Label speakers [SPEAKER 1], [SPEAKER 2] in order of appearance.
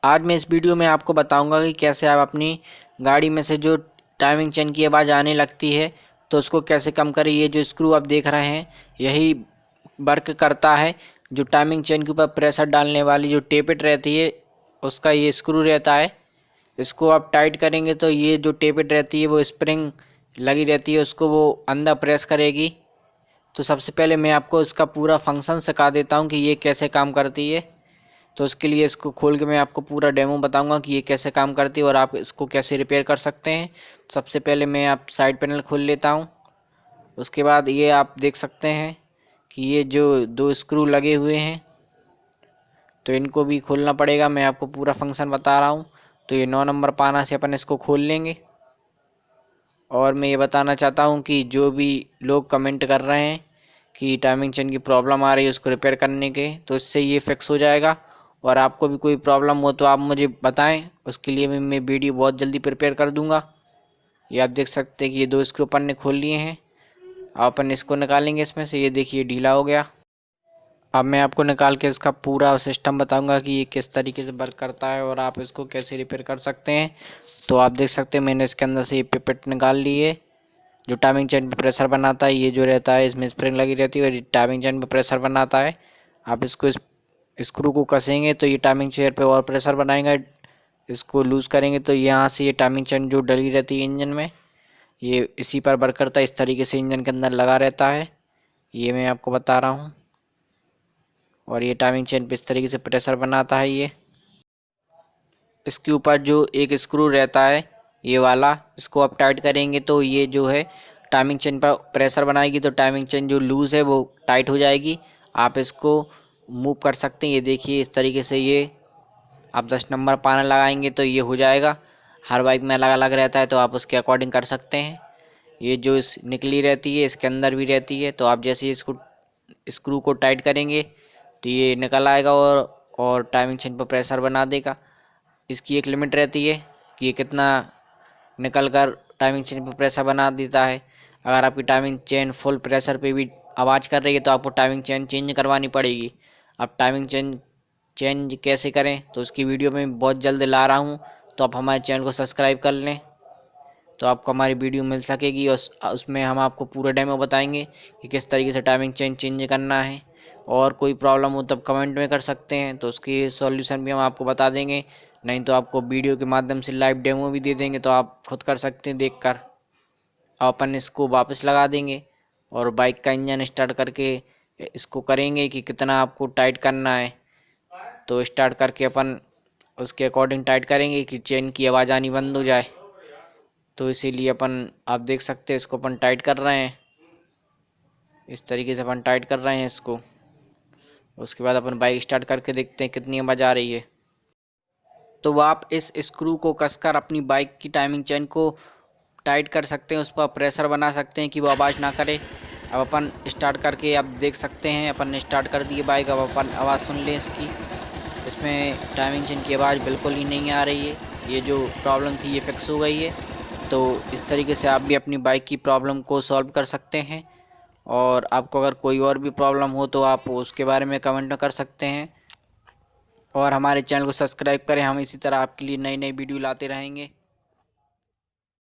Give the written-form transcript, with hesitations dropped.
[SPEAKER 1] आज मैं इस वीडियो में आपको बताऊंगा कि कैसे आप अपनी गाड़ी में से जो टाइमिंग चेन की आवाज़ आने लगती है तो उसको कैसे कम करें। ये जो स्क्रू आप देख रहे हैं यही वर्क करता है। जो टाइमिंग चेन के ऊपर प्रेशर डालने वाली जो टेपिट रहती है उसका ये स्क्रू रहता है। इसको आप टाइट करेंगे तो ये जो टेपिट रहती है वो स्प्रिंग लगी रहती है, उसको वो अंदर प्रेस करेगी। तो सबसे पहले मैं आपको इसका पूरा फंक्शन सिखा देता हूँ कि ये कैसे काम करती है। तो उसके लिए इसको खोल के मैं आपको पूरा डेमो बताऊंगा कि ये कैसे काम करती है और आप इसको कैसे रिपेयर कर सकते हैं। सबसे पहले मैं आप साइड पैनल खोल लेता हूँ। उसके बाद ये आप देख सकते हैं कि ये जो दो स्क्रू लगे हुए हैं तो इनको भी खोलना पड़ेगा। मैं आपको पूरा फंक्शन बता रहा हूँ। तो ये 9 नंबर पाना से अपन इसको खोल लेंगे। और मैं ये बताना चाहता हूँ कि जो भी लोग कमेंट कर रहे हैं कि टाइमिंग चेन की प्रॉब्लम आ रही है उसको रिपेयर करने के, तो इससे ये फिक्स हो जाएगा। और आपको भी कोई प्रॉब्लम हो तो आप मुझे बताएं, उसके लिए मैं वीडियो बहुत जल्दी प्रिपेयर कर दूंगा। ये आप देख सकते हैं कि ये दो स्क्रू अपन ने खोल लिए हैं। अब अपन इसको निकालेंगे इसमें से। ये देखिए ढीला हो गया। अब मैं आपको निकाल के इसका पूरा सिस्टम बताऊंगा कि ये किस तरीके से वर्क करता है और आप इसको कैसे रिपेयर कर सकते हैं। तो आप देख सकते हैं मैंने इसके अंदर से ये पिपेट निकाल ली है। जो टाइमिंग चेन पे प्रेशर बनाता है ये जो रहता है इसमें स्प्रिंग लगी रहती है और ये टाइमिंग चेन पे प्रेशर बनाता है। आप इसको इस स्क्रू को कसेंगे तो ये टाइमिंग चेन पे और प्रेशर बनाएगा। इसको लूज़ करेंगे तो यहाँ से ये टाइमिंग चेन जो डली रहती है इंजन में ये इसी पर वर्क करता है। इस तरीके से इंजन के अंदर लगा रहता है, ये मैं आपको बता रहा हूँ। और ये टाइमिंग चेन पे इस तरीके से प्रेशर बनाता है। ये इसके ऊपर जो एक स्क्रू रहता है ये वाला, इसको आप टाइट करेंगे तो ये जो है टाइमिंग चेन पर प्रेशर बनाएगी। तो टाइमिंग चेन जो लूज़ है वो टाइट हो जाएगी। आप इसको मूव कर सकते हैं। ये देखिए इस तरीके से ये आप 10 नंबर पाना लगाएंगे तो ये हो जाएगा। हर बाइक में अलग अलग रहता है तो आप उसके अकॉर्डिंग कर सकते हैं। ये जो इस निकली रहती है इसके अंदर भी रहती है, तो आप जैसे ही इसको स्क्रू को टाइट करेंगे तो ये निकल आएगा और टाइमिंग चेन पर प्रेशर बना देगा। इसकी एक लिमिट रहती है कि ये कितना निकल कर टाइमिंग चेन पर प्रेशर बना देता है। अगर आपकी टाइमिंग चेन फुल प्रेशर पे भी आवाज़ कर रही है तो आपको टाइमिंग चेन चेंज करवानी पड़ेगी। आप टाइमिंग चेन चेंज कैसे करें तो उसकी वीडियो में बहुत जल्द ला रहा हूँ। तो आप हमारे चैनल को सब्सक्राइब कर लें तो आपको हमारी वीडियो मिल सकेगी और उसमें हम आपको पूरा डेमो बताएंगे कि किस तरीके से टाइमिंग चेन चेंज करना है। और कोई प्रॉब्लम हो तब कमेंट में कर सकते हैं तो उसकी सॉल्यूशन भी हम आपको बता देंगे। नहीं तो आपको वीडियो के माध्यम से लाइव डेमो भी दे देंगे तो आप खुद कर सकते हैं देखकर। अब अपन इसको वापस लगा देंगे और बाइक का इंजन स्टार्ट करके इसको करेंगे कि कितना आपको टाइट करना है। तो स्टार्ट करके अपन उसके अकॉर्डिंग टाइट करेंगे कि चेन की आवाज़ आनी बंद हो जाए। तो इसीलिए अपन आप देख सकते हैं इसको अपन टाइट कर रहे हैं। इस तरीके से अपन टाइट कर रहे हैं इसको। उसके बाद अपन बाइक स्टार्ट करके देखते हैं कितनी आवाज़ आ रही है। तो आप इस स्क्रू को कसकर अपनी बाइक की टाइमिंग चेन को टाइट कर सकते हैं, उस पर प्रेशर बना सकते हैं कि वो आवाज़ ना करे। अब अपन स्टार्ट करके आप देख सकते हैं अपन ने स्टार्ट कर दी बाइक। अब अपन आवाज़ सुन लें इसकी। इसमें टाइमिंग चेन की आवाज़ बिल्कुल ही नहीं आ रही है। ये जो प्रॉब्लम थी ये फिक्स हो गई है। तो इस तरीके से आप भी अपनी बाइक की प्रॉब्लम को सॉल्व कर सकते हैं। और आपको अगर कोई और भी प्रॉब्लम हो तो आप उसके बारे में कमेंट कर सकते हैं। और हमारे चैनल को सब्सक्राइब करें, हम इसी तरह आपके लिए नई नई वीडियो लाते रहेंगे।